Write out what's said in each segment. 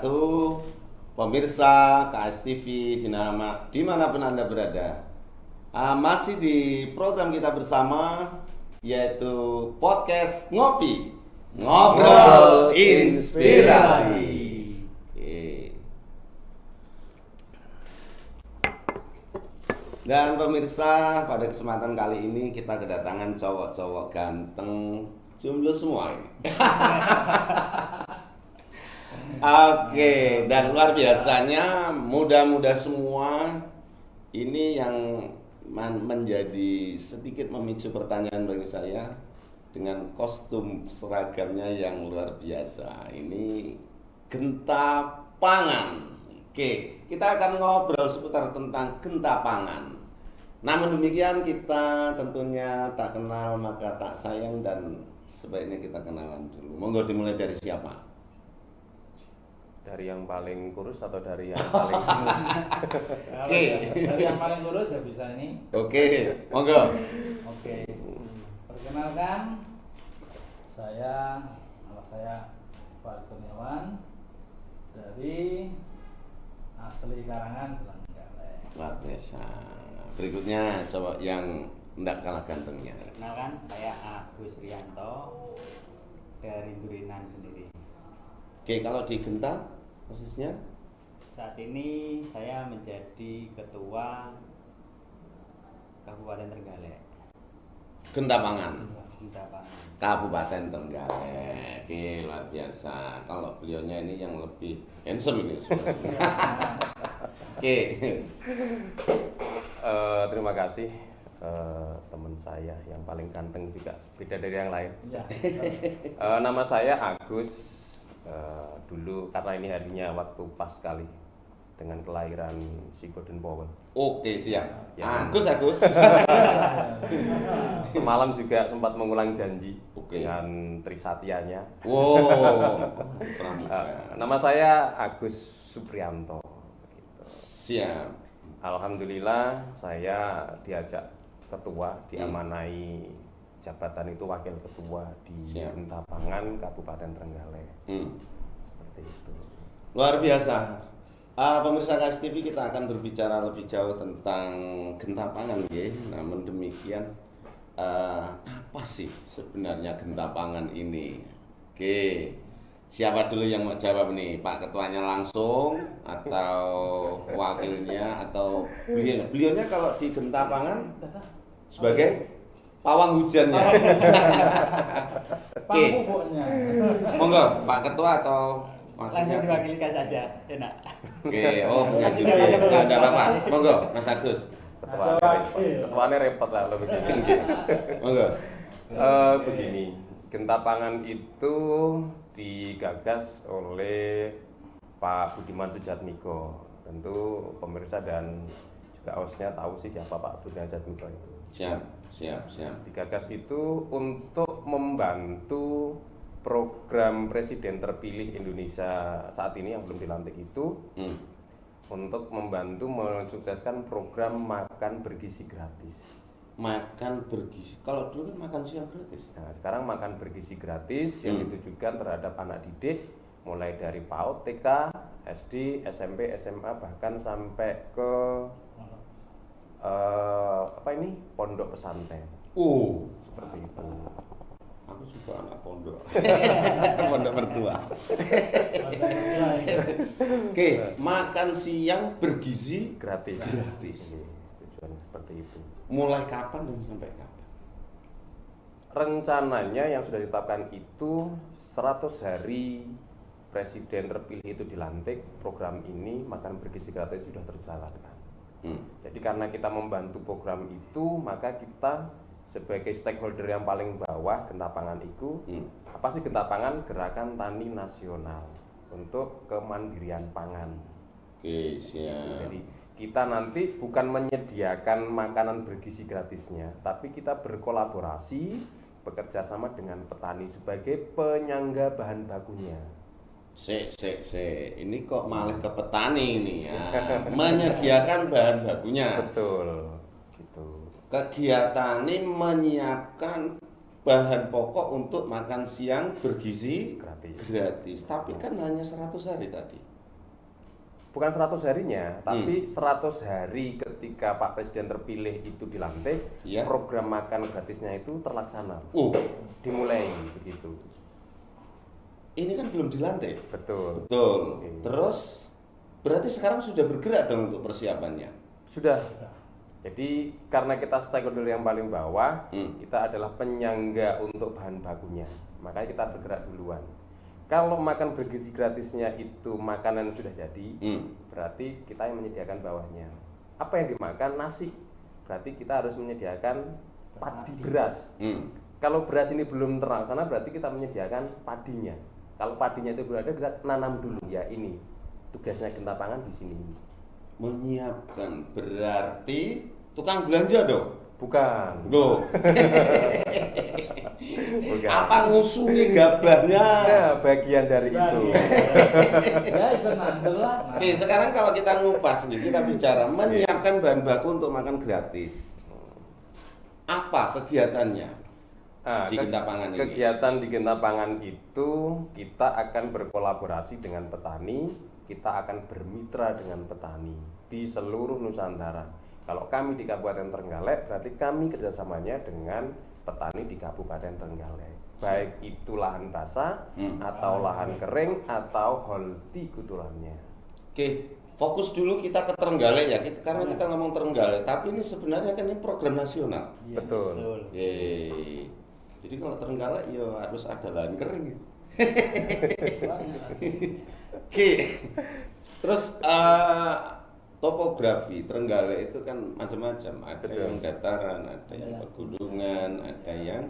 wabarakatuh. Pemirsa KSTV dimanapun Anda berada. Masih di program kita bersama, yaitu podcast Ngopi. Ngobrol Inspirasi. Dan pemirsa, pada kesempatan kali ini kita kedatangan cowok-cowok ganteng, jomblo semua ini. Oke, dan luar biasanya muda-muda semua ini yang menjadi sedikit memicu pertanyaan bagi saya dengan kostum seragamnya yang luar biasa. Ini Genta Pangan. Oke, kita akan ngobrol seputar tentang Genta Pangan. Namun demikian kita tentunya tak kenal maka tak sayang dan sebaiknya kita kenalan dulu. Monggo dimulai dari siapa? Dari yang paling kurus atau dari yang paling Oke. Dari yang paling kurus ya bisa ini. Oke, monggo. Oke. Perkenalkan, nama saya Pak Kurniawan dari asli Karangan, Trenggalek. Luar biasa. Berikutnya coba yang tidak kalah gantengnya. Perkenalkan, saya Agus Rianto dari Durinan sendiri. Oke, kalau di Genta posisinya? Saat ini saya menjadi ketua Kabupaten Trenggalek. Genta Pangan. Genta Pangan. Kabupaten Trenggalek. Oke, luar biasa. Kalau beliaunya ini yang lebih handsome ini sebenarnya. Oke. terima kasih teman saya yang paling ganteng juga, beda dari yang lain. Iya. Nama saya Agus. Dulu karena ini harinya waktu pas sekali dengan kelahiran si Golden Power. Oke, siap. Ya. Agus. Semalam juga sempat mengulang janji Oke. dengan Trisatianya. Wow. Nama saya Agus Suprianto. Gitu. Siap. Alhamdulillah saya diajak ketua, diamanai jabatan itu wakil ketua di Siap. Genta Pangan Kabupaten Trenggalek. Seperti itu. Luar biasa. Pemirsa KSTV, kita akan berbicara lebih jauh tentang Genta Pangan, ya. Namun demikian, apa sih sebenarnya Genta Pangan ini? Oke, siapa dulu yang mau jawab nih? Pak Ketuanya langsung atau wakilnya atau beliaunya? Beliaunya kalau di Genta Pangan sebagai pawang hujannya. Oke, Pangpupuknya. monggo Pak Ketua atau Langsung wakilnya? diwakilkan saja, enak. Oke, oh punya Langsung jubir. diwakilkan. Enggak apa-apa. Monggo, Mas Agus. Ketuanya repot lah lo begini. Monggo. Begini, Genta Pangan itu digagas oleh Pak Budiman Sujatmiko. Tentu pemirsa dan juga hostnya tahu sih siapa Pak Budiman Sujatmiko itu. Siap. Digagas itu untuk membantu program Presiden terpilih Indonesia saat ini yang belum dilantik itu, untuk membantu mensukseskan program makan bergizi gratis. Makan bergizi. Kalau dulu kan makan siang gratis. Nah, sekarang makan bergizi gratis yang ditujukan terhadap anak didik mulai dari PAUD, TK, SD, SMP, SMA bahkan sampai ke pondok pesantren. Seperti itu. Aku suka anak pondok. Pondok mertua. Oke, makan siang bergizi Gratis. gratis. Tujuan seperti itu. Mulai kapan dan sampai kapan? Rencananya yang sudah ditetapkan itu 100 hari Presiden terpilih itu dilantik, program ini makan bergizi gratis sudah terjalankan. Jadi karena kita membantu program itu, maka kita sebagai stakeholder yang paling bawah Genta Pangan itu, apa sih Genta Pangan? Gerakan Tani Nasional untuk kemandirian pangan. Oke, siap. Jadi kita nanti bukan menyediakan makanan bergizi gratisnya, tapi kita berkolaborasi, bekerja sama dengan petani sebagai penyangga bahan bakunya. Ini kok malah ke petani ini ya. Menyediakan bahan bakunya. Betul, gitu. Kegiatan ini menyiapkan bahan pokok untuk makan siang bergizi Gratis. gratis. Tapi kan hanya 100 hari tadi. bukan 100 harinya, tapi 100 hari ketika Pak Presiden terpilih itu dilantik, Iya. program makan gratisnya itu terlaksana. Dimulai begitu. Ini kan belum dilantik. Betul. Betul. Iya. Terus berarti sekarang sudah bergerak dong untuk persiapannya. Sudah. Jadi karena kita stakeholder yang paling bawah, kita adalah penyangga untuk bahan bakunya. Makanya kita bergerak duluan. Kalau makan bergizi gratisnya itu makanan yang sudah jadi, berarti kita yang menyediakan bawahnya. Apa yang dimakan? Nasi. Berarti kita harus menyediakan padi beras. Kalau beras ini belum terlaksana, berarti kita menyediakan padinya. Kalau padinya itu belum ada, kita nanam dulu. Ya ini tugasnya Genta Pangan di sini. Menyiapkan berarti tukang belanja dong. Bukan. Loh. Bukan. Apa ngusungi gabahnya? Nah, bagian dari itu. Ya ikut nandel lah. Oke, sekarang kalau kita ngupas nih, kita bicara menyiapkan bahan baku untuk makan gratis. Apa kegiatannya? Di Genta Pangan ini. Kegiatan di Genta Pangan itu kita akan berkolaborasi dengan petani, kita akan bermitra dengan petani di seluruh Nusantara. Kalau kami di Kabupaten Trenggalek, berarti kami kerjasamanya dengan petani di Kabupaten Trenggalek. Baik itu lahan basah, atau lahan kering, atau hortikulturanya. Oke, fokus dulu kita ke Trenggalek ya, karena kita ngomong Trenggalek. Tapi ini sebenarnya kan ini program nasional. Iya, Betul. Yeay. Jadi kalau Trenggalek ya harus ada lahan kering. Oke. Terus topografi Trenggalek itu kan macam-macam. Ada Betul. yang dataran, ada yang pegunungan, ada yang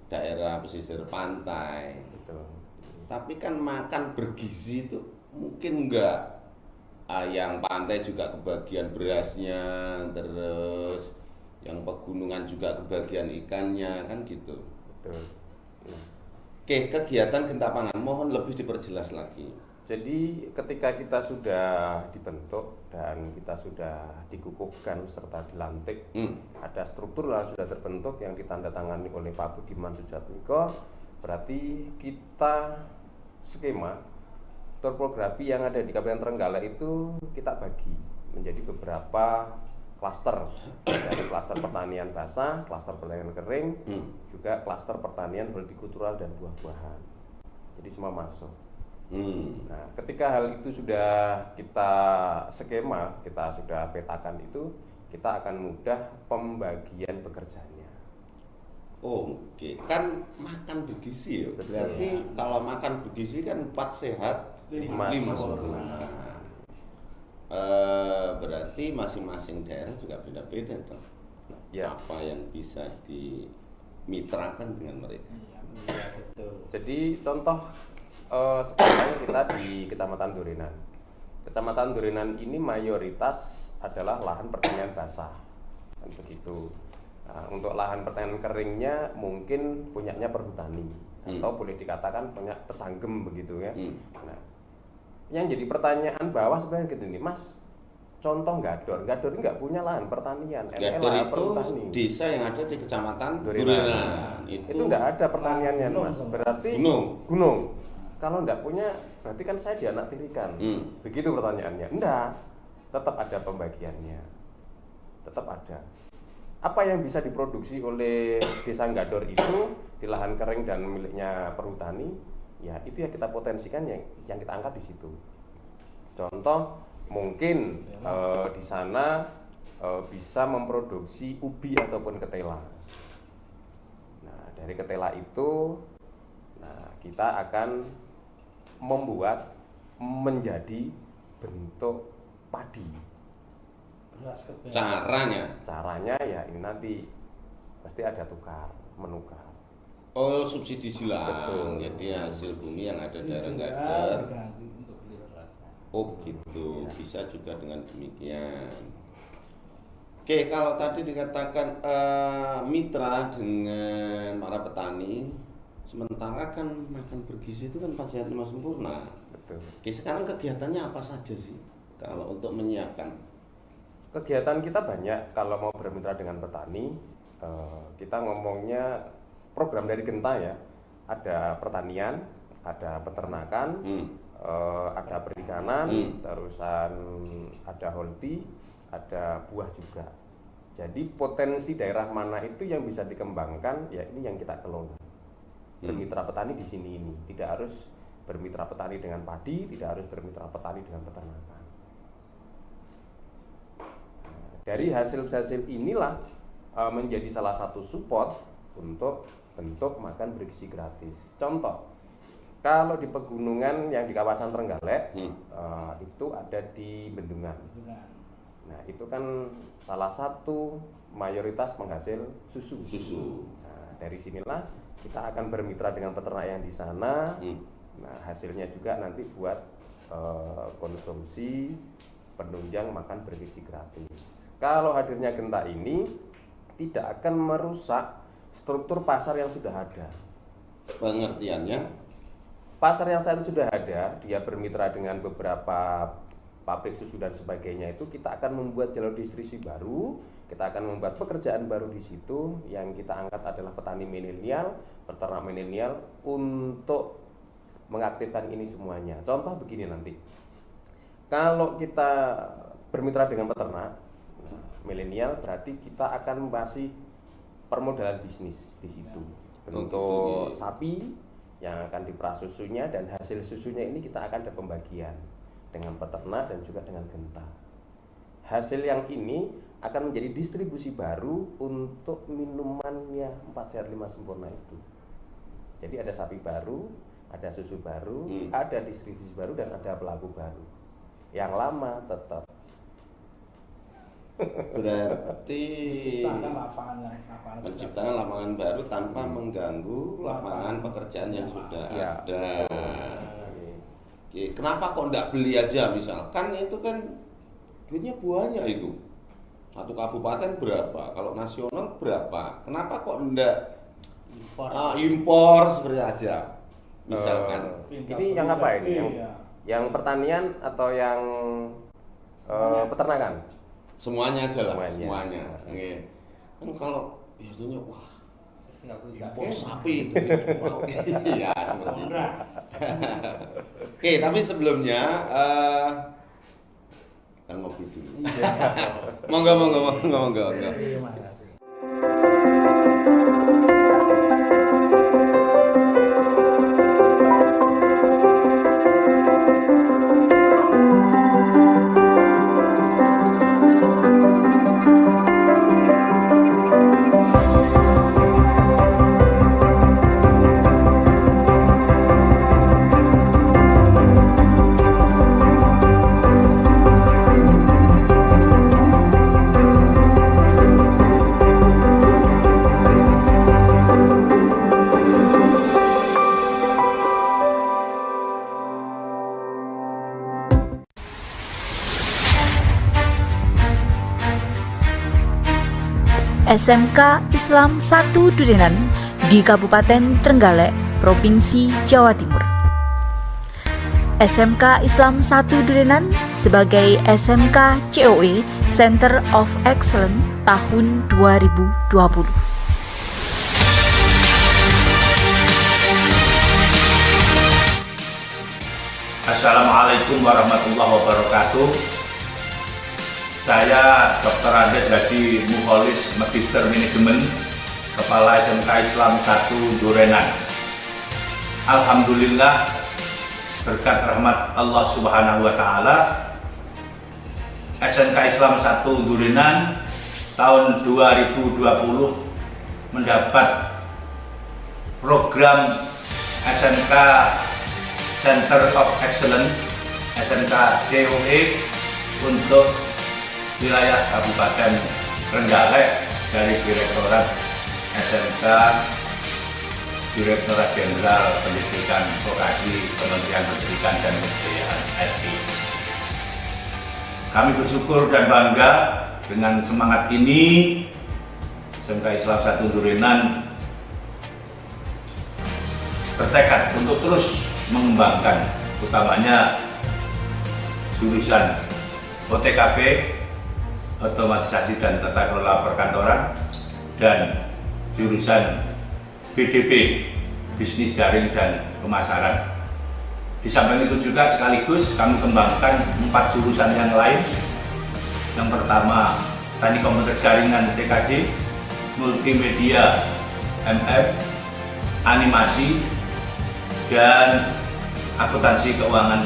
daerah pesisir pantai. Betul. Tapi kan makan bergizi itu mungkin enggak. Yang pantai juga kebagian berasnya, terus yang pegunungan juga kebagian ikannya, kan gitu. Betul. Oke, kegiatan Genta Pangan mohon lebih diperjelas lagi. Jadi ketika kita sudah dibentuk dan kita sudah dikukuhkan serta dilantik, ada struktur yang sudah terbentuk yang ditandatangani oleh Pak Budiman Sujatmiko, berarti kita skema topografi yang ada di Kabupaten Trenggalek itu kita bagi menjadi beberapa klaster, dari klaster pertanian basah, klaster pertanian kering, juga klaster pertanian hortikultural dan buah-buahan. Jadi semua masuk. Nah, ketika hal itu sudah kita skema, kita sudah petakan itu, kita akan mudah pembagian pekerjaannya. Oke, kan makan bergizi ya. Betul. Berarti kalau makan bergizi kan 4 sehat, 5 Lima sempurna. Berarti masing-masing daerah juga beda-beda dong. Ya. Apa yang bisa dimitrakan dengan mereka? Iya, betul. Jadi contoh sekarang kita di Kecamatan Durenan. Kecamatan Durenan ini mayoritas adalah lahan pertanian basah, kan begitu. Nah, untuk lahan pertanian keringnya mungkin punyanya perhutani atau boleh dikatakan punya pesanggem begitu ya. Nah, yang jadi pertanyaan bawah sebenarnya gitu nih, Mas. Contoh Gador ini nggak punya lahan pertanian, Gador lahan itu perhutani. desa yang ada di Kecamatan Durenan. Durenan. Itu nggak ada pertaniannya, Mas. Berarti gunung. Kalau nggak punya, berarti kan saya dianaktirikan. Begitu pertanyaannya. Enggak, tetap ada pembagiannya. Tetap ada. Apa yang bisa diproduksi oleh desa Gador itu di lahan kering dan miliknya perhutani, ya itu yang kita potensikan, yang kita angkat di situ. Contoh, mungkin di sana bisa memproduksi ubi ataupun ketela. Nah, dari ketela itu, nah kita akan membuat menjadi bentuk padi. Beras ketel. Caranya Ya ini nanti pasti ada menukar. oh subsidi silang. Betul. Jadi hasil bumi yang ada di daerah Juga Gador. diganti untuk beli berasnya. Oh gitu, bisa juga dengan demikian. Oke, kalau tadi dikatakan mitra dengan para petani, sementara kan makan bergizi itu kan 4 sehat 5 sempurna. Betul. Oke, sekarang kegiatannya apa saja sih kalau untuk menyiapkan? Kegiatan kita banyak. Kalau mau bermitra dengan petani, kita ngomongnya program dari Genta ya. Ada pertanian, ada peternakan, ada perikanan, terusan ada holti, ada buah juga. Jadi potensi daerah mana itu yang bisa dikembangkan, ya ini yang kita kelola. Bermitra petani di sini ini, tidak harus bermitra petani dengan padi, tidak harus bermitra petani dengan peternakan. Dari hasil-hasil inilah menjadi salah satu support untuk bentuk makan bergizi gratis. Contoh, kalau di pegunungan yang di kawasan Trenggalek itu ada di Bendungan. Nah itu kan salah satu mayoritas penghasil susu. Nah, dari sinilah kita akan bermitra dengan peternak yang di sana. Nah hasilnya juga nanti buat konsumsi penunjang makan bergizi gratis. Kalau hadirnya Genta ini tidak akan merusak struktur pasar yang sudah ada. Pengertiannya? Pasar yang saat itu sudah ada, dia bermitra dengan beberapa pabrik susu dan sebagainya, itu kita akan membuat jalur distribusi baru, kita akan membuat pekerjaan baru di situ. Yang kita angkat adalah petani milenial, peternak milenial untuk mengaktifkan ini semuanya. Contoh begini nanti, kalau kita bermitra dengan peternak milenial, berarti kita akan masih permodalan bisnis di situ. Untuk sapi yang akan diperah susunya dan hasil susunya ini kita akan ada pembagian dengan peternak dan juga dengan Genta. Hasil yang ini akan menjadi distribusi baru untuk minumannya 4 Sehat 5 Sempurna itu. Jadi ada sapi baru, ada susu baru, ada distribusi baru dan ada pelaku baru. Yang lama tetap. Berarti menciptakan lapangan baru tanpa mengganggu lapangan pekerjaan yang sudah ada. Oke, kenapa kok enggak beli aja misalkan itu kan duitnya banyak itu. Satu kabupaten berapa? Kalau nasional berapa? Kenapa kok enggak impor seperti aja? Misalkan. Ini yang apa ini? Yang pertanian atau yang peternakan? Semuanya aja lah, semuanya. Oke. Kan kalau biasanya wah impor sapi iya seperti itu. Oke, tapi sebelumnya kan ngopi dulu. Monggo. SMK Islam 1 Durenan di Kabupaten Trenggalek, Provinsi Jawa Timur. SMK Islam 1 Durenan sebagai SMK COE Center of Excellence tahun 2020. Assalamualaikum warahmatullahi wabarakatuh. Saya Dr. Andes Hadi Mukholis, Magister Manajemen, Kepala SMK Islam 1 Durenan. Alhamdulillah, berkat rahmat Allah Subhanahu wa Ta'ala, SMK Islam 1 Durenan tahun 2020 mendapat program SMK Center of Excellence SMK COE untuk wilayah Kabupaten Trenggalek dari Direktorat SMK Direktorat Jenderal Pendidikan Vokasi Kementerian Pendidikan dan Kebudayaan RI. Kami bersyukur dan bangga dengan semangat ini. SMK Islam 1 Durenan bertekad untuk terus mengembangkan utamanya jurusan OTKP, otomatisasi dan tata kelola perkantoran, dan jurusan BDP, bisnis daring dan pemasaran. Di samping itu juga sekaligus kami kembangkan 4 jurusan yang lain. Yang pertama, Teknik Komputer Jaringan TKJ, Multimedia MF, Animasi, dan Akuntansi Keuangan.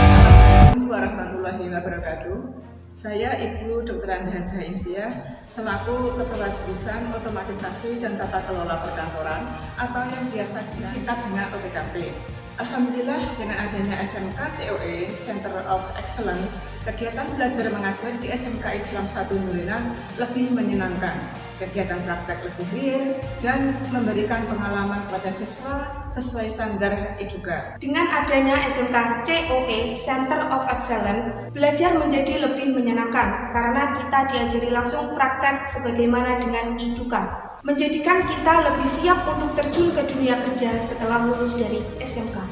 Assalamualaikum warahmatullahi wabarakatuh. Saya Ibu Dr. Anda Haja Insiah selaku Ketua Jurusan Otomatisasi dan Tata Kelola Perkantoran atau yang biasa disingkat dengan OTKP. Alhamdulillah dengan adanya SMK COE Center of Excellence, kegiatan belajar mengajar di SMK Islam 1 Nurinan lebih menyenangkan. Kegiatan praktek lebih real dan memberikan pengalaman kepada siswa sesuai standar juga. Dengan adanya SMK COE Center of Excellence, belajar menjadi lebih menyenangkan karena kita diajari langsung praktek sebagaimana dengan IDUKA, menjadikan kita lebih siap untuk terjun ke dunia kerja setelah lulus dari SMK.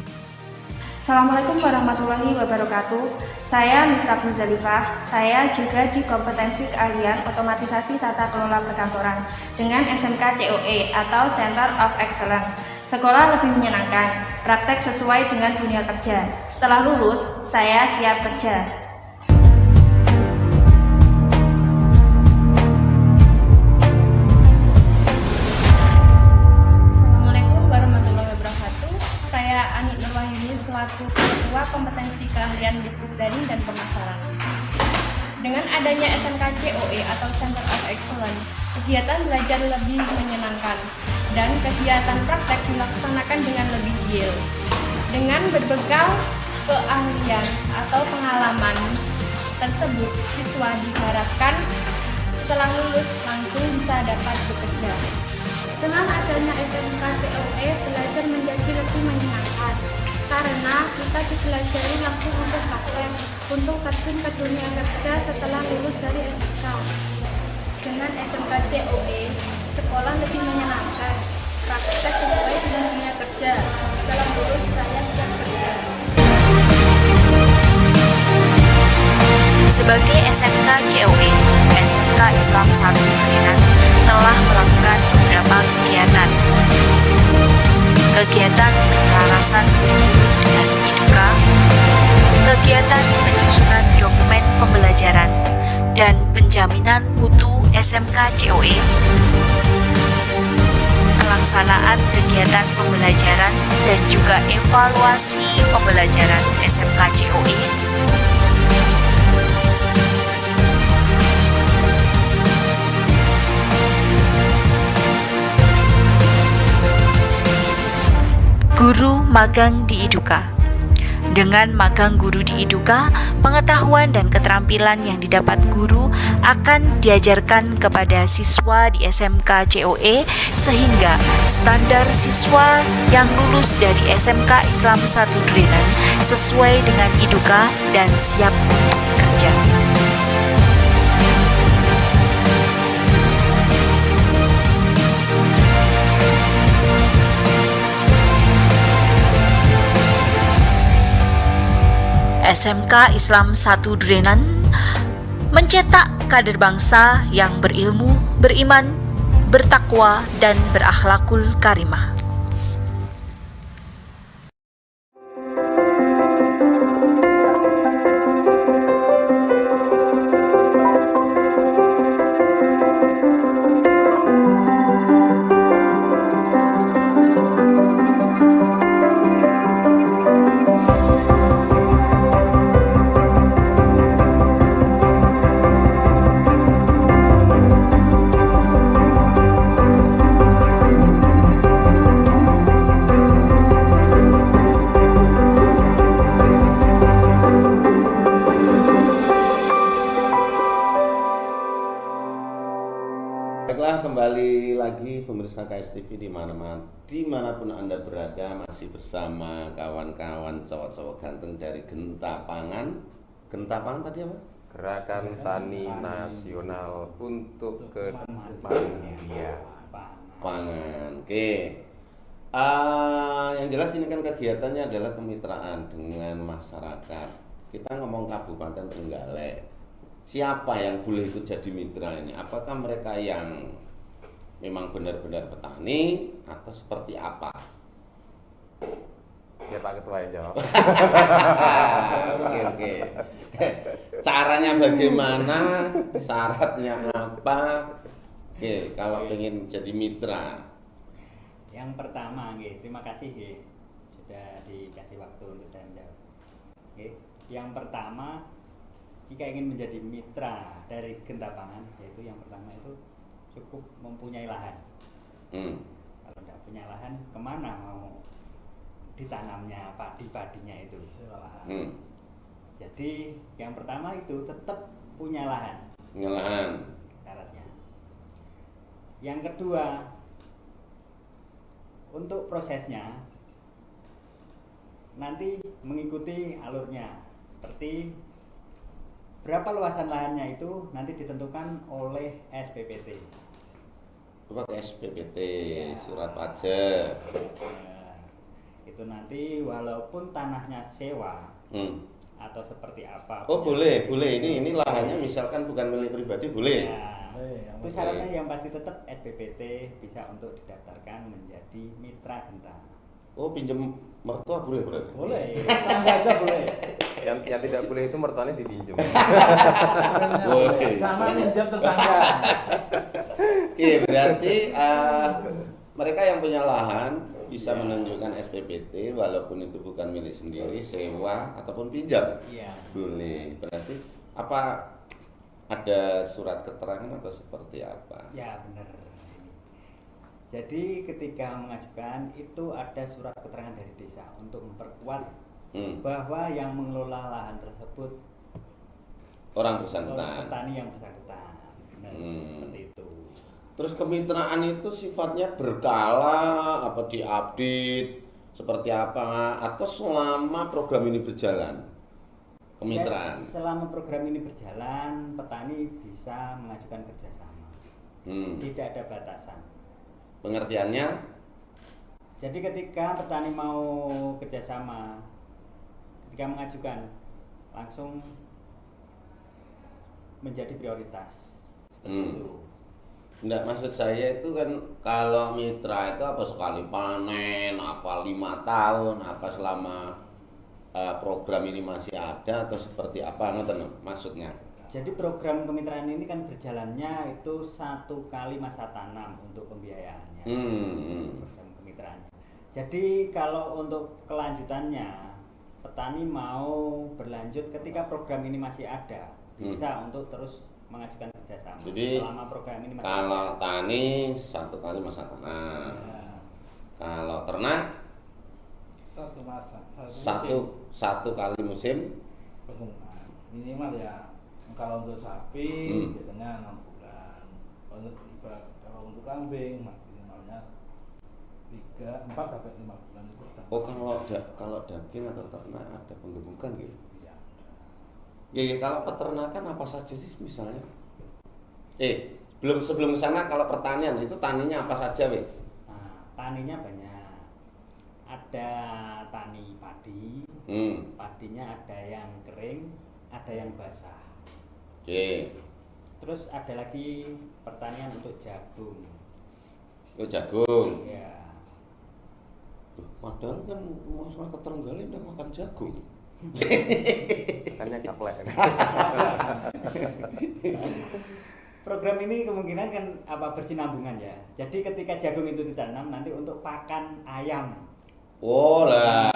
Assalamualaikum warahmatullahi wabarakatuh. Saya Miftah Muzalifah. Saya juga di kompetensi keahlian otomatisasi tata kelola perkantoran dengan SMK COE atau Center of Excellence. Sekolah lebih menyenangkan, praktek sesuai dengan dunia kerja. Setelah lulus, saya siap kerja. Selaku Ketua Kompetensi Keahlian Bisnis Daring dan Pemasaran. Dengan adanya SMK COE atau Center of Excellence, kegiatan belajar lebih menyenangkan dan kegiatan praktek dilaksanakan dengan lebih real. Dengan berbekal keahlian atau pengalaman tersebut, siswa diharapkan setelah lulus langsung bisa dapat bekerja. Dengan adanya SMK COE, belajar menjadi lebih menyenangkan karena kita dipelajari langsung untuk praktek untuk terjun ke dunia kerja setelah lulus dari SMK. Dengan SMK COE, sekolah lebih menyenangkan, praktek sesuai dengan dunia kerja. Setelah lulus, saya siap kerja. Sebagai SMK COE, SMK Islam 1 Nurinan telah melakukan beberapa kegiatan. Kegiatan penyelarasan dengan IDUKA, kegiatan penyusunan dokumen pembelajaran, dan penjaminan mutu SMK COE, pelaksanaan kegiatan pembelajaran dan juga evaluasi pembelajaran SMK COE, guru magang di IDUKA. Dengan magang guru di IDUKA, pengetahuan dan keterampilan yang didapat guru akan diajarkan kepada siswa di SMK COE sehingga standar siswa yang lulus dari SMK Islam 1 Nurinan sesuai dengan IDUKA dan siap untuk bekerja. SMK Islam 1 Nurinan mencetak kader bangsa yang berilmu, beriman, bertakwa, dan berakhlakul karimah. Baiklah, kembali lagi pemirsa KSTV dimanapun Anda berada, masih bersama kawan-kawan cowok-cowok ganteng dari Gentapangan. Gentapangan tadi apa? Gerakan Tani Nasional untuk Kemandirian Pangan. Oke. Yang jelas ini kan kegiatannya adalah kemitraan dengan masyarakat. Kita ngomong Kabupaten Trenggalek. Siapa yang boleh ikut jadi mitra ini? Apakah mereka yang memang benar-benar petani atau seperti apa? Biar Pak Ketua yang jawab. Oke. Caranya bagaimana? Syaratnya apa? Oke, kalau pengen jadi mitra. Yang pertama, terima kasih sudah dikasih waktu untuk saya menjawab. Yang pertama, jika ingin menjadi mitra dari Genta Pangan, yaitu yang pertama itu cukup mempunyai lahan. Kalau tidak punya lahan, kemana mau ditanamnya padinya itu? Jadi yang pertama itu tetap punya lahan. Punya lahan. Syaratnya. Yang kedua, untuk prosesnya nanti mengikuti alurnya. Seperti berapa luasan lahannya itu nanti ditentukan oleh SPPT. Pakai SPPT, surat pajak. Itu nanti walaupun tanahnya sewa atau seperti apa. Oh boleh. Ini lahannya misalkan bukan milik pribadi boleh. Itu syaratnya yang pasti tetap SPPT bisa untuk didaftarkan menjadi mitra Genta. Oh pinjem mertua boleh berarti? Boleh, tangga aja boleh. Yang tidak boleh itu mertuanya dipinjam. Boleh. Sama pinjam tetangga. Iya berarti mereka yang punya lahan bisa menunjukkan SPPT walaupun itu bukan milik sendiri, sewa ataupun pinjam. Iya. Boleh. Berarti apa ada surat keterangan atau seperti apa? Ya benar. Jadi ketika mengajukan itu ada surat keterangan dari desa untuk memperkuat bahwa yang mengelola lahan tersebut orang bersangkutan. Petani yang bersangkutan. Benar, seperti itu. Terus kemitraan itu sifatnya berkala, apa diupdate, seperti apa, atau selama program ini berjalan? Kemitraan. Ya, selama program ini berjalan, petani bisa mengajukan kerjasama. Tidak ada batasan. Pengertiannya? Jadi ketika petani mau kerjasama, ketika mengajukan langsung menjadi prioritas. Seperti itu. Enggak, maksud saya itu kan kalau mitra itu apa sekali panen, apa 5 tahun, apa selama program ini masih ada atau seperti apa ngoten maksudnya? Jadi program kemitraan ini kan berjalannya itu 1 kali masa tanam untuk pembiayaannya. Program kemitraan. Jadi kalau untuk kelanjutannya petani mau berlanjut ketika program ini masih ada, bisa untuk terus mengajukan kerjasama. Jadi selama program ini masih kalau ada. tani 1 kali masa tanam. Kalau ternak Satu masa. satu kali musim penggunaan minimal ya. Kalau untuk sapi biasanya 6 bulan. Kalau untuk kambing minimalnya 4 sampai 5 bulan itu. Oh kalau daging atau ternak ada penggemukan gitu? Iya. Ya kalau peternakan apa saja sih misalnya? Sebelum sana kalau pertanian itu taninya apa saja wis? Nah, taninya banyak. Ada tani padi, padinya ada yang kering, ada yang basah. Oke. Terus ada lagi pertanian untuk jagung. Oh jagung. Ya. Padahal kan masalah keterenggalin udah makan jagung. Kesannya kaplek. Program ini kemungkinan kan bersinambungan ya. Jadi ketika jagung itu ditanam nanti untuk pakan ayam. Oh lah,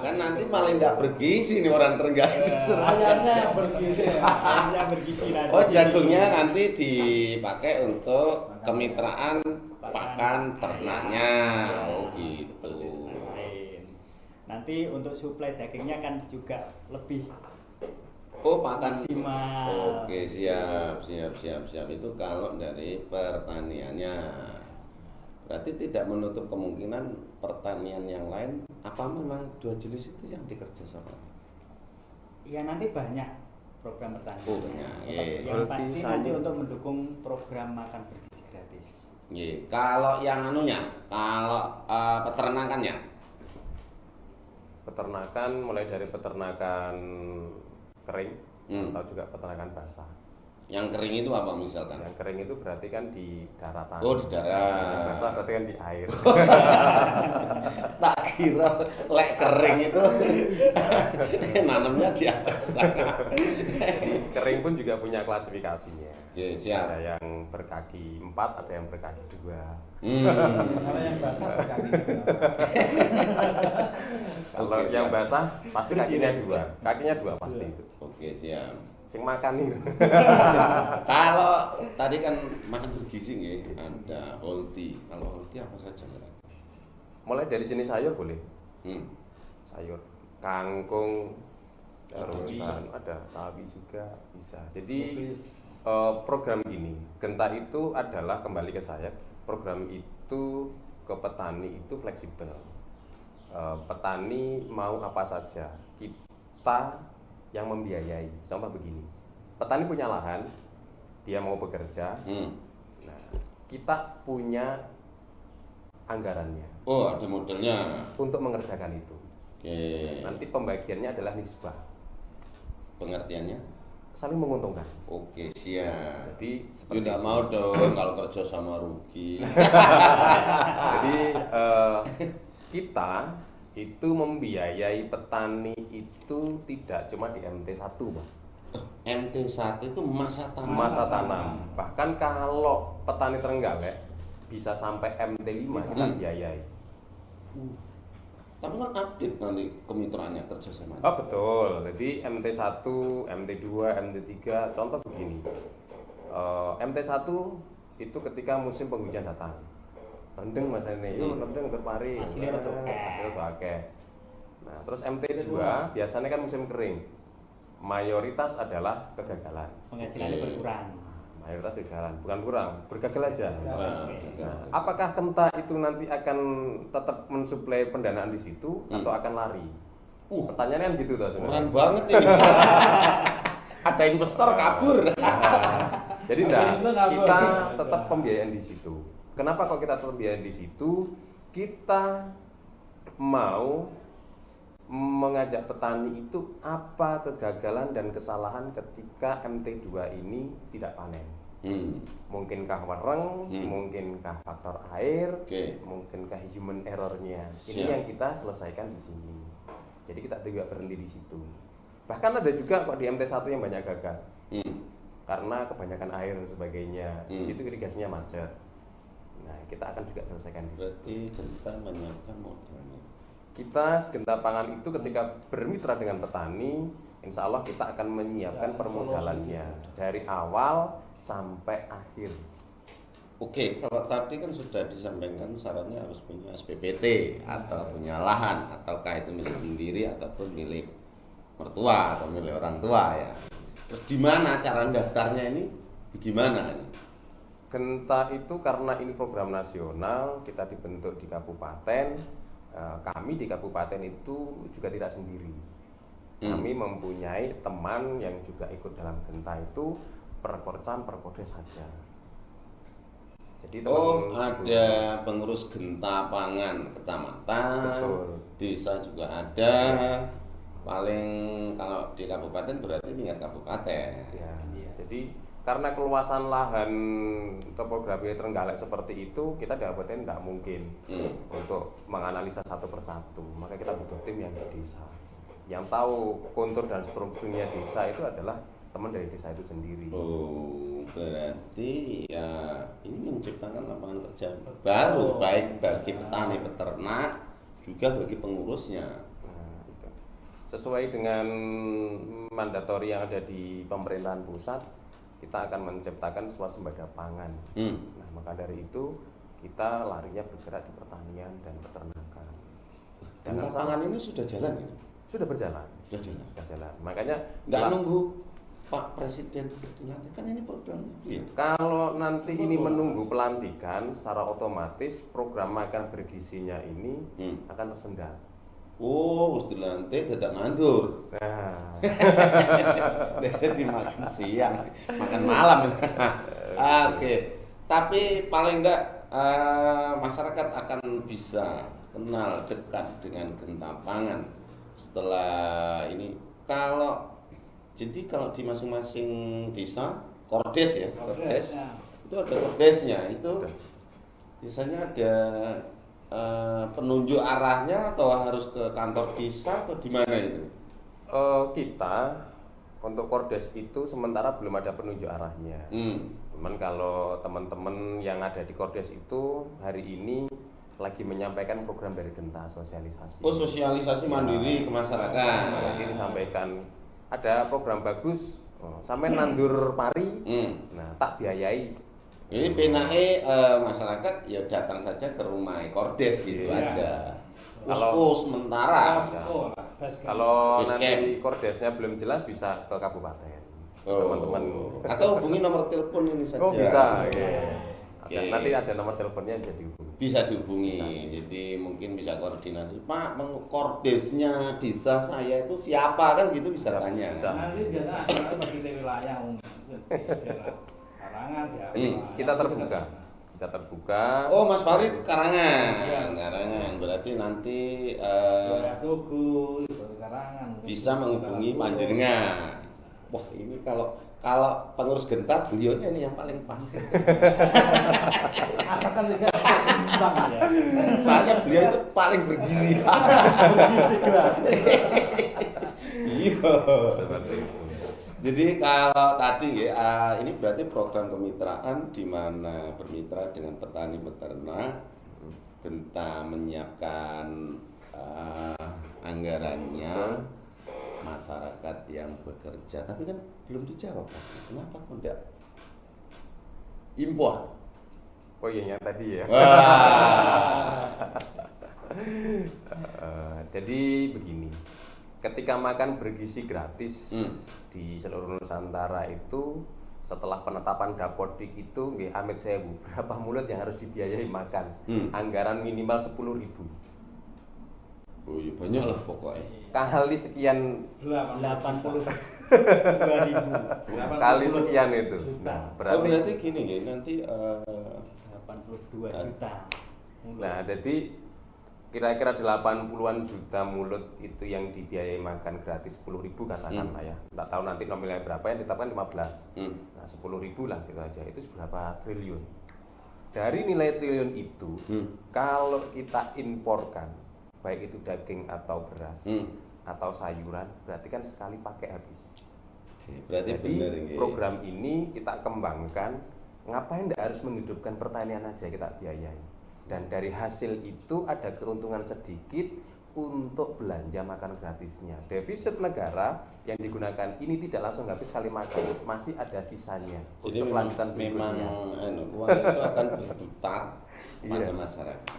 kan nanti malah tidak bergizi nih orang Trenggalek. Ayamnya yang bergizi. Ayamnya bergizi nanti. Oh jagungnya nanti dipakai untuk kemitraan pakan ternaknya. Oh gitu. Nanti untuk suplai dagingnya kan juga lebih pakan maksimal. Oke, siap. Itu kalau dari pertaniannya. Berarti tidak menutup kemungkinan pertanian yang lain. Apa memang 2 jenis itu yang dikerjasama? Ya nanti banyak program pertanian. Oh banyak. Yang pasti nanti untuk mendukung program makan bergizi gratis. Kalau yang kalau peternakannya? Peternakan mulai dari peternakan kering atau juga peternakan basah. Yang kering itu apa misalkan? Yang kering itu berarti kan di daratan. Oh, di darat. Yang basah berarti kan di air. Tak kira lek kering itu nanamnya di atas sana. Kering pun juga punya klasifikasinya. Oke, siap. Ada yang berkaki 4, ada yang berkaki 2. Kalau yang basah berkaki Kalau Oke, yang siap. basah pasti kakinya 2. Kakinya 2 pasti itu. Oke, siap. Sing makan nih. Kalau tadi kan makan bergizi nggih, ada holti. Kalau holti apa saja? Mulai dari jenis sayur boleh. Hmm. Sayur kangkung, Ada terusan ada sawi juga bisa. Jadi Kubis. program ini Genta itu adalah, kembali ke saya, program itu ke petani itu fleksibel. Petani mau apa saja, kita yang membiayai. Contoh begini, petani punya lahan, dia mau bekerja, nah kita punya anggarannya Oh, ada modelnya. untuk mengerjakan itu. Oke. Nanti pembagiannya adalah nisbah, Pengertiannya? saling menguntungkan. Oke, siap. Jadi Ya enggak mau dong kalau kerja sama rugi. Jadi kita itu membiayai petani itu tidak cuma di MT1, Pak. MT1 itu masa tanam. Masa tanam. Bahkan kalau petani Trenggalek bisa sampai MT5 kita biayai. Tapi kan update nanti kemitraannya kerja sama. Oh betul. Jadi MT1, MT2, MT3, contoh begini. MT1 itu ketika musim penghujan datang. Rendeng mas ini, yuk rendeng berpari. Hasilnya rada akeh. Hasilnya rada akeh. Nah, terus MT2 biasanya kan musim kering. Mayoritas adalah kegagalan. Penghasilannya berkurang. Mayoritas kegagalan, bukan kurang, bergagal aja. Nah, Nah, apakah Genta itu nanti akan tetap mensuplai pendanaan di situ atau akan lari? Pertanyaannya kan gitu toh sebenarnya. Keren banget ini. Ada investor kabur. Jadi kita tetap pembiayaan di situ. Kenapa kok kita tetap pembiayaan di situ? Kita mau mengajak petani itu apa kegagalan dan kesalahan ketika MT2 ini tidak panen. Mungkinkah wereng, mungkinkah faktor air, mungkinkah human errornya. Ini yang kita selesaikan di sini. Jadi kita juga berhenti di situ. Bahkan ada juga kok di MT1 yang banyak gagal. Karena kebanyakan air dan sebagainya. Di situ irigasinya macet. Nah, kita akan juga selesaikan di situ. Berarti Genta menyiapkan modelnya. Kita Genta Pangan itu ketika bermitra dengan petani, insya Allah kita akan menyiapkan permodalannya dari awal sampai akhir. Oke, kalau tadi kan sudah disampaikan syaratnya harus punya SPPT atau punya lahan, ataukah itu milik sendiri ataupun milik mertua atau milik orang tua ya. Terus di mana cara daftarnya ini? Bagaimana ini? Genta itu karena ini program nasional, kita dibentuk di kabupaten. Kami di kabupaten itu juga tidak sendiri. Kami mempunyai teman yang juga ikut dalam Genta itu Perkorcam, Perkodes ada. Jadi ada pengurus Genta Pangan kecamatan, betul. Desa juga ada. Paling kalau di kabupaten berarti tingkat kabupaten. Ya, jadi karena keluasan lahan topografi Trenggalek seperti itu, kita di kabupaten tidak mungkin untuk menganalisa satu persatu. Maka kita butuh tim yang di desa, yang tahu kontur dan strukturnya desa itu adalah teman dari desa itu sendiri. Oh, berarti ya ini menciptakan lapangan kerja baru baik bagi petani peternak juga bagi pengurusnya. Nah, itu. Sesuai dengan mandatori yang ada di pemerintahan pusat, kita akan menciptakan swasembada pangan. Nah, maka dari itu kita larinya bergerak di pertanian dan peternakan. Genta Pangan ini sudah jalan ya? Sudah berjalan. Sudah jalan. Makanya nggak nunggu Pak Presiden dilantik, kan ini programnya. Iya. Kalau nanti ini menunggu pelantikan, secara otomatis program makan bergizinya ini akan tersendat. Oh, harus dilantik tidak ngandur. Nah, Jadi makan siang, makan malam. Oke. Tapi paling enggak masyarakat akan bisa kenal dekat dengan Genta Pangan setelah ini. Kalau di masing-masing desa Kordes ya, Kordes. Itu ada Kordesnya, itu biasanya ada penunjuk arahnya atau harus ke kantor desa atau di mana itu? Kita untuk Kordes itu sementara belum ada penunjuk arahnya. Cuman kalau teman-teman yang ada di Kordes itu hari ini lagi menyampaikan program dari Genta, sosialisasi. Oh, sosialisasi mandiri ke masyarakat. Nanti disampaikan ada program bagus, sampai nandur pari, nah tak biayai. Ini PNAE masyarakat ya datang saja ke rumah Kordes gitu aja. Posko sementara. Kalau Base nanti Kordesnya belum jelas bisa ke kabupaten. Teman-teman. Atau hubungi nomor telepon ini saja. Oh bisa. Ya. Nanti ada nomor teleponnya yang bisa dihubungi. Bisa dihubungi. Jadi mungkin bisa koordinasi. Pak, Kordesnya desa saya itu siapa kan gitu bisa tanya. Bisa. Nanti biasa ada bagi wilayah Karangan ya. Kita terbuka. Kita terbuka. Oh, Mas Farid Karangan. Karangan berarti nanti Tugu, Karangan. bisa menghubungi panjenengan. Wah, ini kalau pengurus Genta beliaunya ini yang paling pas. Asalkan tidak bang ya. Soalnya beliau itu paling bergizi. Bergizi gratis. Iya. Jadi kalau tadi ya, ini berarti program kemitraan di mana bermitra dengan petani peternak, Genta menyiapkan anggarannya, masyarakat yang bekerja, tapi kan belum dijawab, Pak. Kenapa kok tidak impor? Oh iya yang tadi ya. Jadi begini, ketika makan bergizi gratis di seluruh Nusantara itu, setelah penetapan Dapodik itu, nggih amit sewu, berapa mulut yang harus dibiayai makan? Anggaran minimal 10.000. Oh iya banyak lah pokoknya. Kali sekian 82.000 kali sekian itu. Nah, berarti gini ya nanti 82 juta. Nah, jadi kira-kira 80-an juta mulut itu yang dibiayai makan gratis 10.000 katakanlah ya. Enggak tahu nanti nominalnya berapa, yang ditetapkan 15. Nah, 10.000 lah gitu aja. Itu berapa triliun. Dari nilai triliun itu, kalau kita imporkan baik itu daging atau beras atau sayuran, berarti kan sekali pakai habis. Berarti jadi benar, program ini kita kembangkan, ngapain tidak harus menghidupkan pertanian aja kita biayai, dan dari hasil itu ada keuntungan sedikit untuk belanja makan gratisnya. Defisit negara yang digunakan ini tidak langsung habis sekali makan, masih ada sisanya. Jadi untuk lanjutan memang uang itu akan berputar pada masyarakat.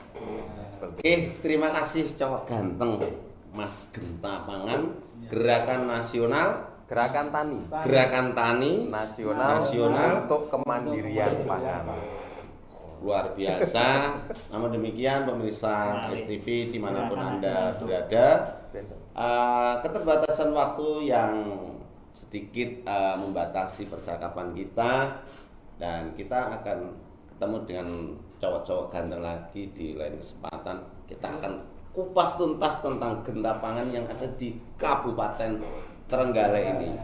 Oke, terima kasih cowok ganteng Mas Genta Pangan, Gerakan Tani Nasional untuk Kemandirian Pangan. Luar biasa. Namun demikian pemirsa STV dimanapun Anda berada, keterbatasan waktu yang sedikit membatasi percakapan kita, dan kita akan ketemu dengan cowok-cowok ganteng lagi di lain kesempatan. Kita akan kupas tuntas tentang Genta Pangan yang ada di Kabupaten Trenggalek ini.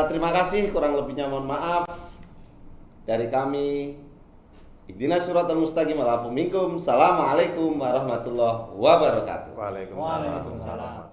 Terima kasih, kurang lebihnya mohon maaf. Dari kami, Ihdinas Shiratal Mustaqim, minkum. Assalamualaikum warahmatullahi wabarakatuh. Waalaikumsalam.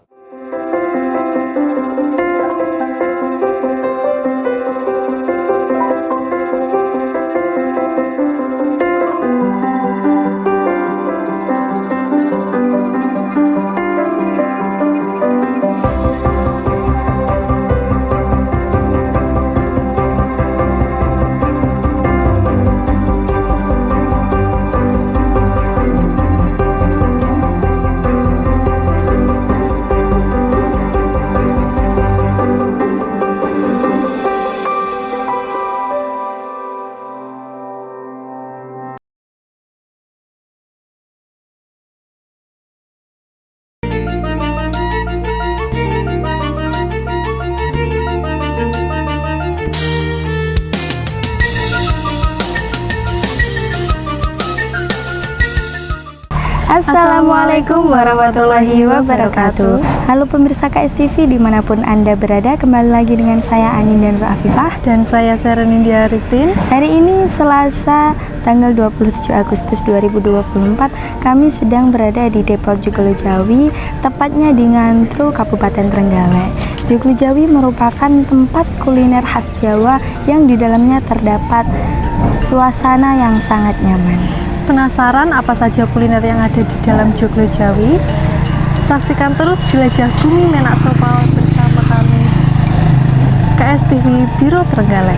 Assalamualaikum warahmatullahi wabarakatuh. Halo pemirsa KSTV dimanapun Anda berada, kembali lagi dengan saya Anin dan Afifah. Dan saya Serenindia Ristin. Hari ini Selasa tanggal 27 Agustus 2024, kami sedang berada di Depot Joglo Jawi, tepatnya di Ngantru, Kabupaten Trenggalek. Joglo Jawi merupakan tempat kuliner khas Jawa yang di dalamnya terdapat suasana yang sangat nyaman. Penasaran apa saja kuliner yang ada di dalam Joglo Jawi? Saksikan terus Jelajah Bumi Menak Sopal bersama kami KSTV Biro Trenggalek.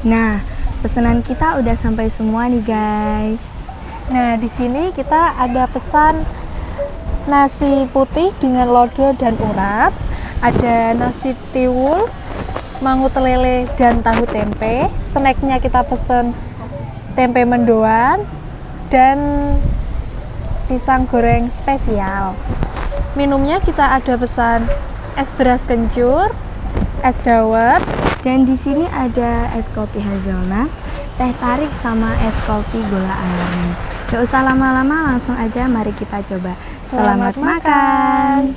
Nah, pesanan kita udah sampai semua nih guys. Nah, di sini kita ada pesan nasi putih dengan lodo dan urap, ada nasi tiwul, mangut lele dan tahu tempe. Snacknya kita pesen tempe mendoan dan pisang goreng spesial. Minumnya kita ada pesan es beras kencur, es dawet, dan di sini ada es kopi hazelnut, teh tarik sama es kopi gula aren. Gak usah lama-lama, langsung aja mari kita coba. Selamat makan.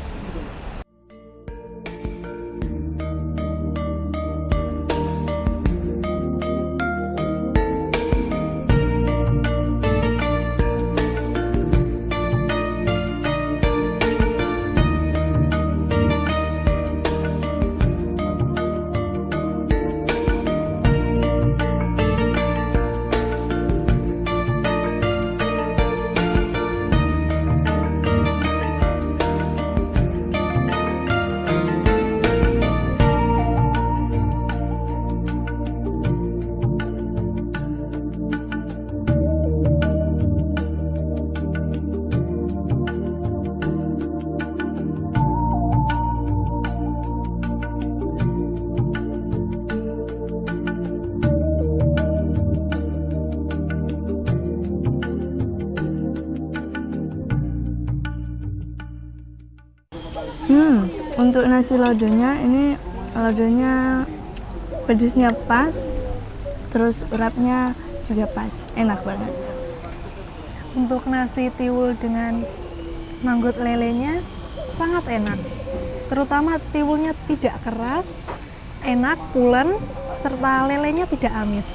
Untuk nasi lodonya, ini lodonya pedesnya pas, terus urapnya juga pas, enak banget. Untuk nasi tiwul dengan manggut lelenya sangat enak. Terutama tiwulnya tidak keras, enak, pulen, serta lelenya tidak amis.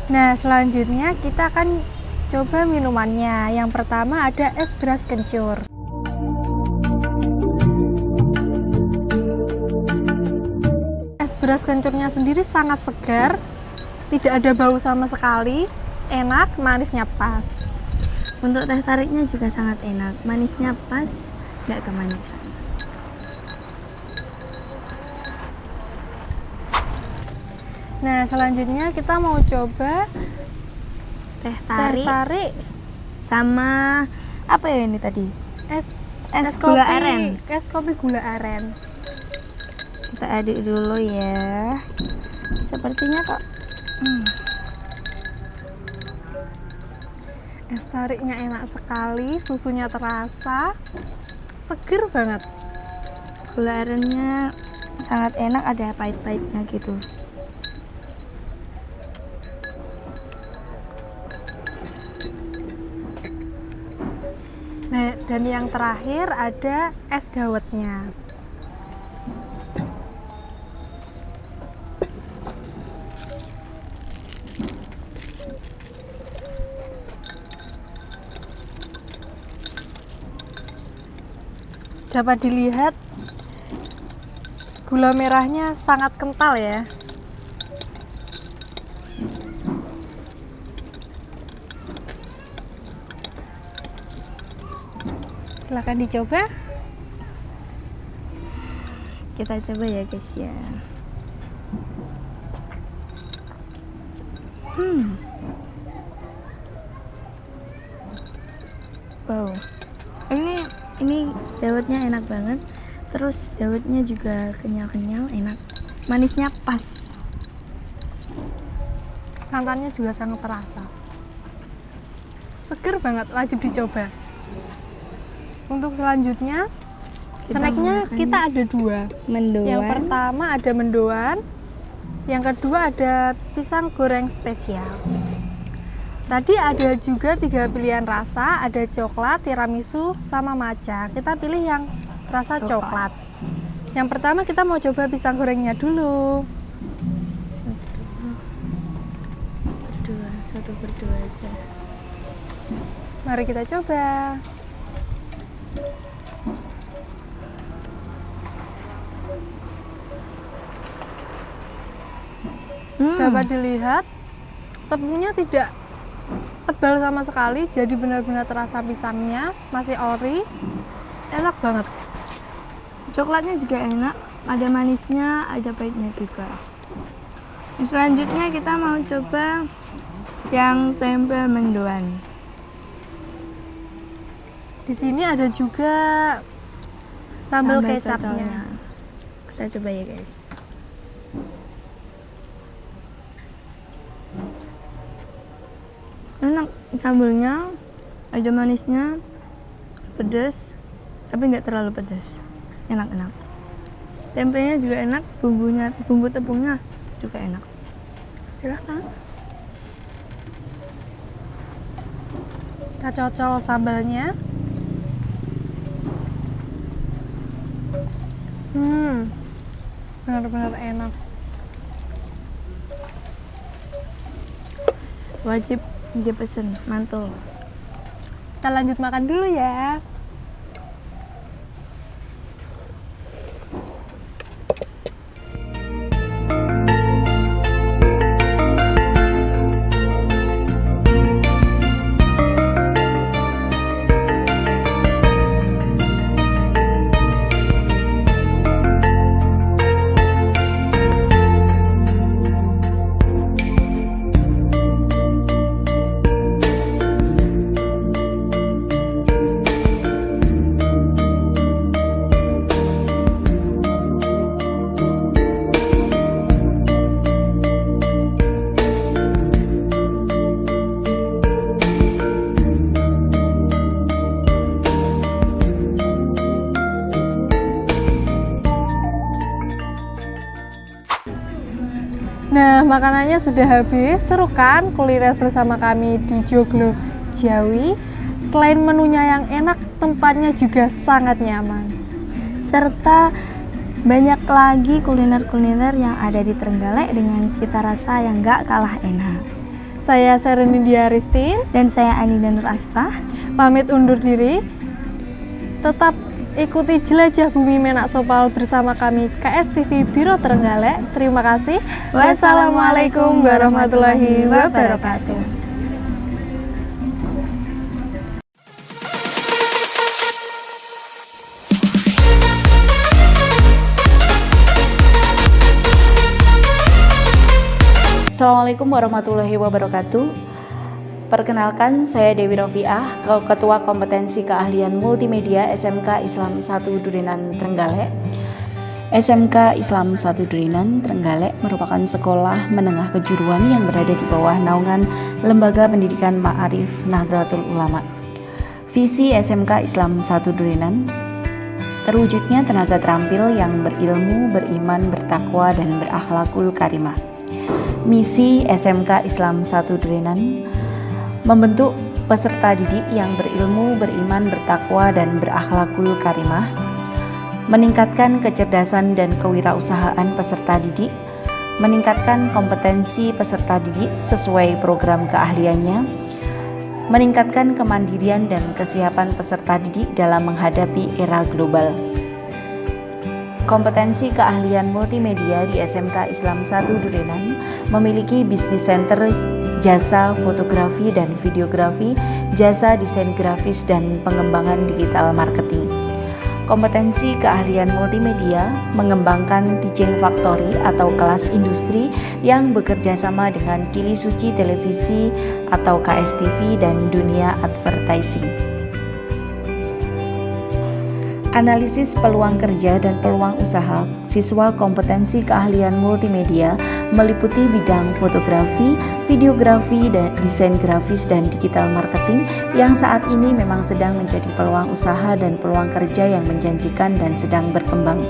Nah, selanjutnya kita akan coba minumannya. Yang pertama ada es beras kencur. Es beras kencurnya sendiri sangat segar, tidak ada bau sama sekali, enak, manisnya pas. Untuk teh tariknya juga sangat enak, manisnya pas, nggak kemanisan. Nah, selanjutnya kita mau coba Teh tarik sama apa ya ini tadi? Es gula aren. Es kopi gula aren. Kita aduk dulu ya. Sepertinya kok Es tariknya enak sekali, susunya terasa, seger banget. Gula arennya sangat enak, ada pahit-pahitnya gitu. Nah, dan yang terakhir ada es dawetnya. Dapat dilihat gula merahnya sangat kental ya. Silahkan dicoba. Kita coba ya guys ya. Wow. Ini dawetnya enak banget. Terus dawetnya juga kenyal-kenyal, enak. Manisnya pas. Santannya juga sangat terasa. Seger banget, wajib dicoba. Untuk selanjutnya, snacknya kita ada dua. Mendoan. Yang pertama ada mendoan, yang kedua ada pisang goreng spesial. Tadi ada juga 3 pilihan rasa, ada coklat, tiramisu, sama matcha. Kita pilih yang rasa coklat. Yang pertama kita mau coba pisang gorengnya dulu. Satu berdua aja. Mari kita coba. Dapat dilihat tepungnya tidak tebal sama sekali, jadi benar-benar terasa pisangnya, masih ori, enak banget. Coklatnya juga enak, ada manisnya, ada pahitnya juga. Selanjutnya kita mau coba yang tempe mendoan. Di sini ada juga sambal kecapnya. cocolnya. Kita coba ya guys. Enak sambalnya, ada manisnya, pedas, tapi nggak terlalu pedas. Enak-enak. Tempenya juga enak, bumbu tepungnya juga enak. Silahkan. Kita cocol sambalnya. Benar-benar enak. Wajib dipesen, mantul. Kita lanjut makan dulu ya. Nah, makanannya sudah habis. Seru kan kuliner bersama kami di Joglo Jawi? Selain menunya yang enak, tempatnya juga sangat nyaman. Serta banyak lagi kuliner-kuliner yang ada di Trenggalek dengan cita rasa yang gak kalah enak. Saya Serenindia Ristin dan saya Anida Nur Afifah pamit undur diri. Tetap ikuti Jelajah Bumi Menak Sopal bersama kami KSTV Biro Trenggalek. Terima kasih. Wassalamualaikum warahmatullahi wabarakatuh. Assalamualaikum warahmatullahi wabarakatuh. Perkenalkan, saya Dewi Rofiah, Ketua Kompetensi Keahlian Multimedia SMK Islam 1 Durinan Trenggalek. SMK Islam 1 Durinan Trenggalek merupakan sekolah menengah kejuruan yang berada di bawah naungan Lembaga Pendidikan Ma'arif Nahdlatul Ulama. Visi SMK Islam 1 Durinan: terwujudnya tenaga terampil yang berilmu, beriman, bertakwa, dan berakhlakul karimah. Misi SMK Islam 1 Durinan: membentuk peserta didik yang berilmu, beriman, bertakwa, dan berakhlakul karimah, meningkatkan kecerdasan dan kewirausahaan peserta didik, meningkatkan kompetensi peserta didik sesuai program keahliannya, meningkatkan kemandirian dan kesiapan peserta didik dalam menghadapi era global. Kompetensi keahlian multimedia di SMK Islam 1 Durinan memiliki bisnis center jasa fotografi dan videografi, jasa desain grafis, dan pengembangan digital marketing. Kompetensi keahlian multimedia mengembangkan teaching factory atau kelas industri yang bekerja sama dengan Kili Suci Televisi atau KSTV dan dunia advertising. Analisis peluang kerja dan peluang usaha siswa kompetensi keahlian multimedia meliputi bidang fotografi, videografi, dan desain grafis dan digital marketing yang saat ini memang sedang menjadi peluang usaha dan peluang kerja yang menjanjikan dan sedang berkembang.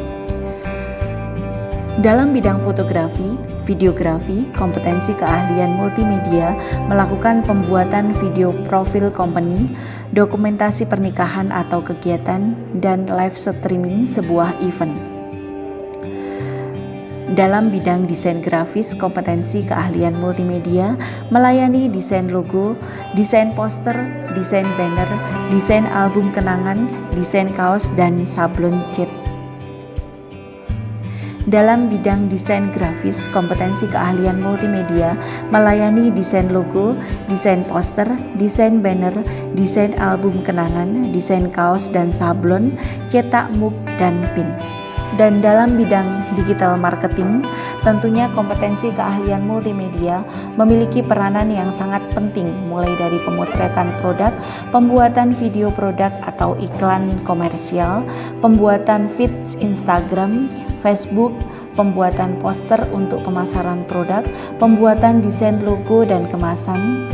Dalam bidang fotografi, videografi, kompetensi keahlian multimedia melakukan pembuatan video profil company, dokumentasi pernikahan atau kegiatan, dan live streaming sebuah event. Dalam bidang desain grafis, kompetensi keahlian multimedia melayani desain logo, desain poster, desain banner, desain album kenangan, desain kaos, dan sablon cat. Dalam bidang desain grafis, kompetensi keahlian multimedia melayani desain logo, desain poster, desain banner, desain album kenangan, desain kaos dan sablon, cetak mug, dan pin. Dan dalam bidang digital marketing, tentunya kompetensi keahlian multimedia memiliki peranan yang sangat penting, mulai dari pemotretan produk, pembuatan video produk atau iklan komersial, pembuatan feeds Instagram, Facebook, pembuatan poster untuk pemasaran produk, pembuatan desain logo dan kemasan.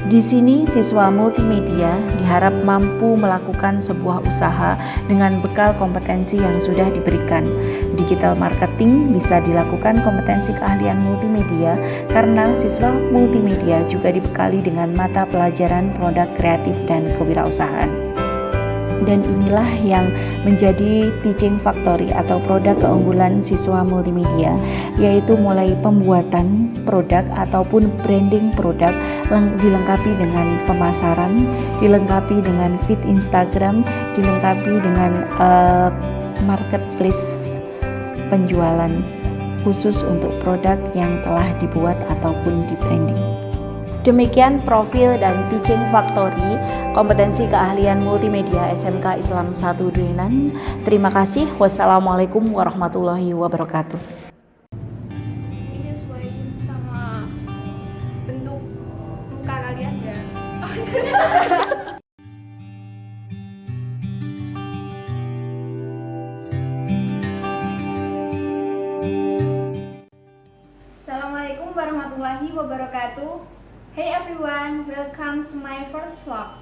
Di sini siswa multimedia diharap mampu melakukan sebuah usaha dengan bekal kompetensi yang sudah diberikan. Digital marketing bisa dilakukan kompetensi keahlian multimedia karena siswa multimedia juga dibekali dengan mata pelajaran produk kreatif dan kewirausahaan. Dan inilah yang menjadi teaching factory atau produk keunggulan siswa multimedia, yaitu mulai pembuatan produk ataupun branding produk, dilengkapi dengan pemasaran, dilengkapi dengan feed Instagram, dilengkapi dengan marketplace penjualan khusus untuk produk yang telah dibuat ataupun di branding. Demikian profil dan teaching factory kompetensi keahlian multimedia SMK Islam 1 Durinan. Terima kasih. Wassalamualaikum warahmatullahi wabarakatuh. Ini sesuai sama bentuk muka kalian ya. Assalamualaikum warahmatullahi wabarakatuh. Hey everyone, welcome to my first vlog.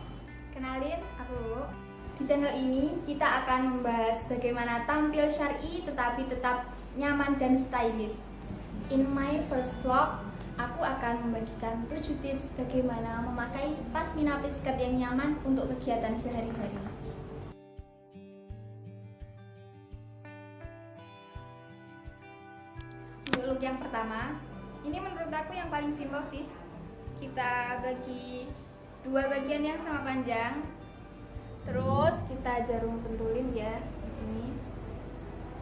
Kenalin, aku Lulu. Di channel ini kita akan membahas bagaimana tampil syar'i tetapi tetap nyaman dan stylish. In my first vlog, aku akan membagikan 7 tips bagaimana memakai pasmina skirt yang nyaman untuk kegiatan sehari-hari. Untuk look yang pertama, ini menurut aku yang paling simpel sih. Kita bagi 2 bagian yang sama panjang. Terus kita jarum pentulin ya di sini.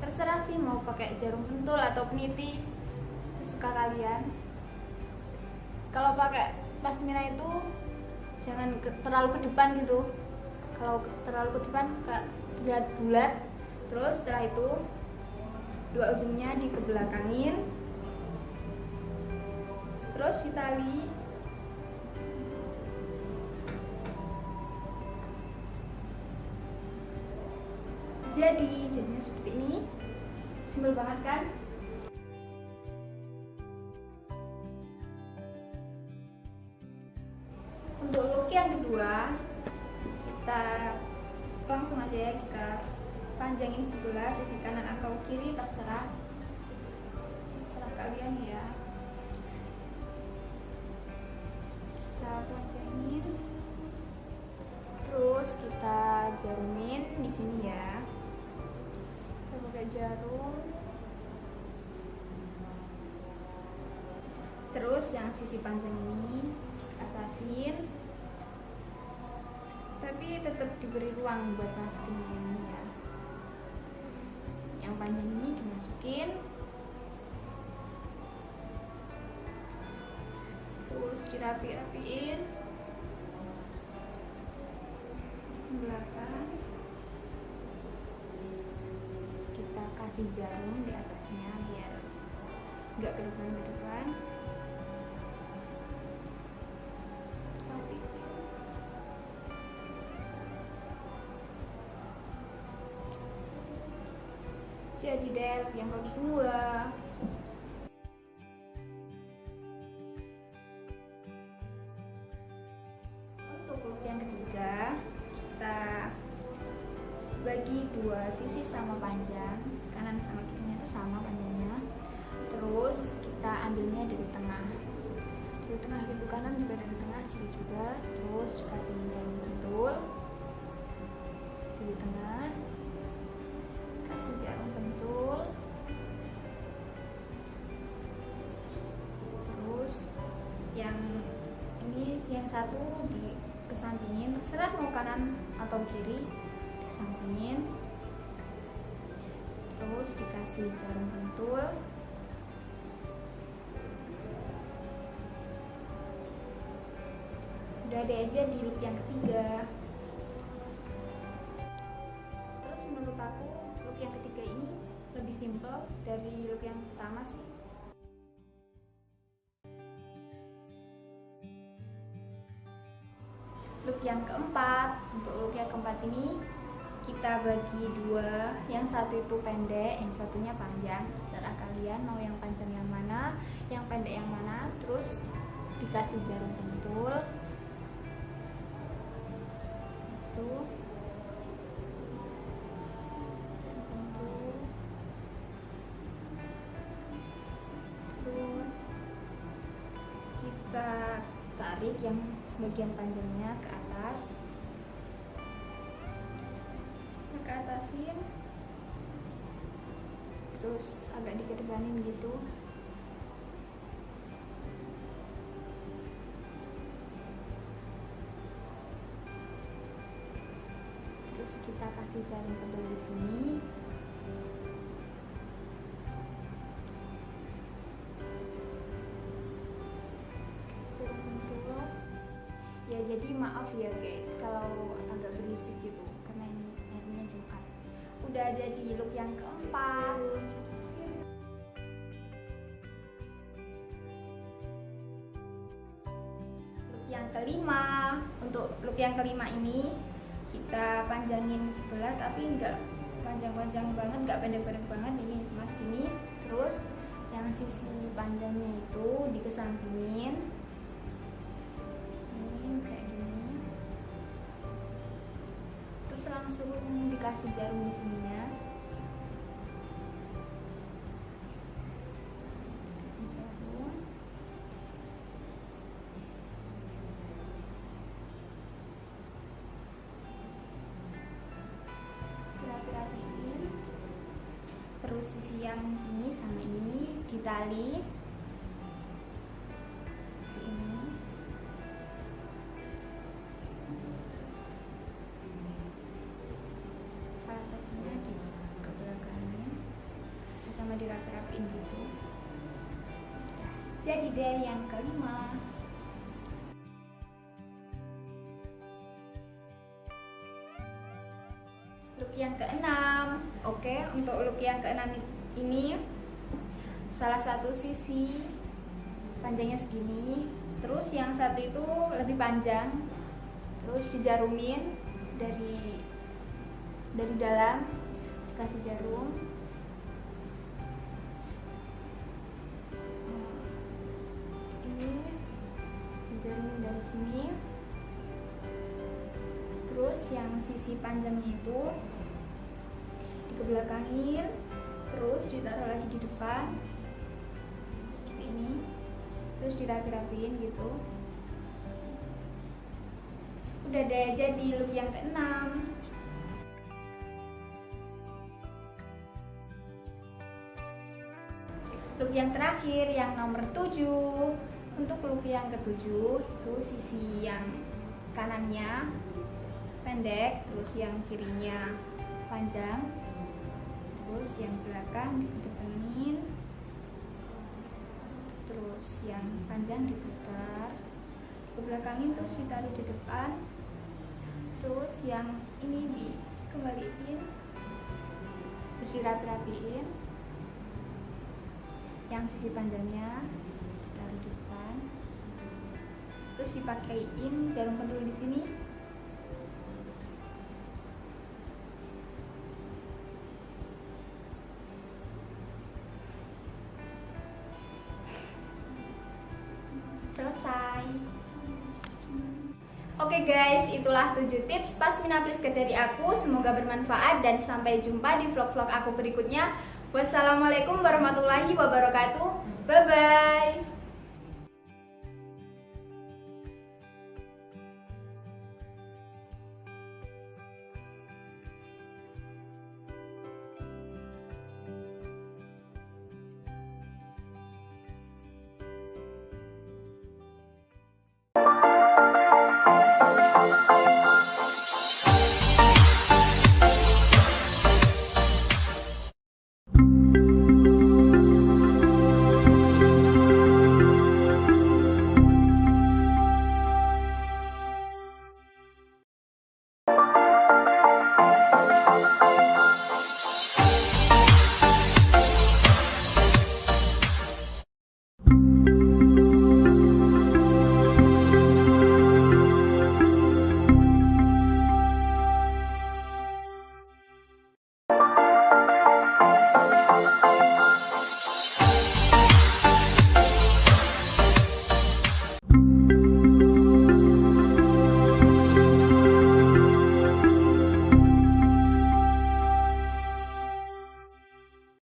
Terserah sih mau pakai jarum pentul atau peniti, sesuka kalian. Kalau pakai pasmina itu jangan terlalu ke depan gitu. Kalau terlalu ke depan terlihat bulat. Terus setelah itu 2 ujungnya dikebelakangin. Terus ditali. Jadinya seperti ini. Simpel banget kan? Untuk look yang kedua, kita langsung aja ya, kita panjangin sebelah, sisi kanan atau kiri terserah kalian ya. Kita panjangin, terus kita jarumin di sini ya. Kita pakai jarum. Terus yang sisi panjang ini atasin, tapi tetap diberi ruang buat masukin ini ya. Yang panjang ini dimasukin, terus dirapi-rapiin belakang, terus kita kasih jarum di atasnya biar nggak ke depan. Jadi deh yang kedua. Untuk look yang ketiga, kita bagi 2 sisi sama panjang, kanan sama kirinya itu sama panjangnya. Terus kita ambilnya dari tengah gitu, kanan juga dari tengah, kiri juga. Terus dikasih jarum pentul di tengah. Jarum pentul, terus yang ini yang satu dikesampingin, terserah mau kanan atau kiri, disampingin. Terus dikasih jarum pentul. Udah ada aja di look yang ketiga. Terus menurut aku look yang ketiga ini lebih simpel dari look yang pertama sih. Look yang keempat, untuk look yang keempat ini kita bagi 2, yang satu itu pendek, yang satunya panjang. Terserah kalian mau yang panjang yang mana, yang pendek yang mana. Terus dikasih jarum pentul. Satu. Terus kita tarik yang bagian panjangnya ke atas, kita atasin, terus agak dikedepanin gitu. Terus kita kasih jarum pentul di sini. Ya jadi maaf ya guys kalau agak berisik gitu karena ini juga udah jadi look yang keempat. Look yang kelima, untuk look yang kelima ini kita panjangin sebelah tapi nggak panjang-panjang banget, nggak pendek-pendek banget, ini cuma segini. Terus yang sisi panjangnya itu dikesampingin kayak gini, terus langsung dikasih jarum di sininya. terus sisi yang ini sama ini ditali seperti ini. Salah satunya di kebelakangnya, terus sama dirapi-rapiin gitu. Jadi deh yang kelima. Look yang keenam. Oke, untuk look yang keenam ini salah satu sisi panjangnya segini, terus yang satu itu lebih panjang, terus dijarumin dari dalam, dikasih jarum. Ini dijarumin dari sini. Terus yang sisi panjangnya itu dikebelakangin, terus ditaruh lagi di depan seperti ini, terus dirapi-rapiin gitu. Udah deh, jadi look yang keenam. Look yang terakhir, yang nomor 7. Untuk look yang ketujuh itu sisi yang kanannya pendek, terus yang kirinya panjang, terus yang belakang dikedepanin, terus yang panjang diputar, dibelakangin, terus ditaruh di depan, terus yang ini dikembaliin, terus dirapi-rapiin, yang sisi panjangnya taruh di depan, terus dipakaiin jarum pentul di sini. Selesai. Oke guys, itulah 7 tips pasmina pliska dari aku. Semoga bermanfaat dan sampai jumpa di vlog-vlog aku berikutnya. Wassalamualaikum warahmatullahi wabarakatuh. Bye bye.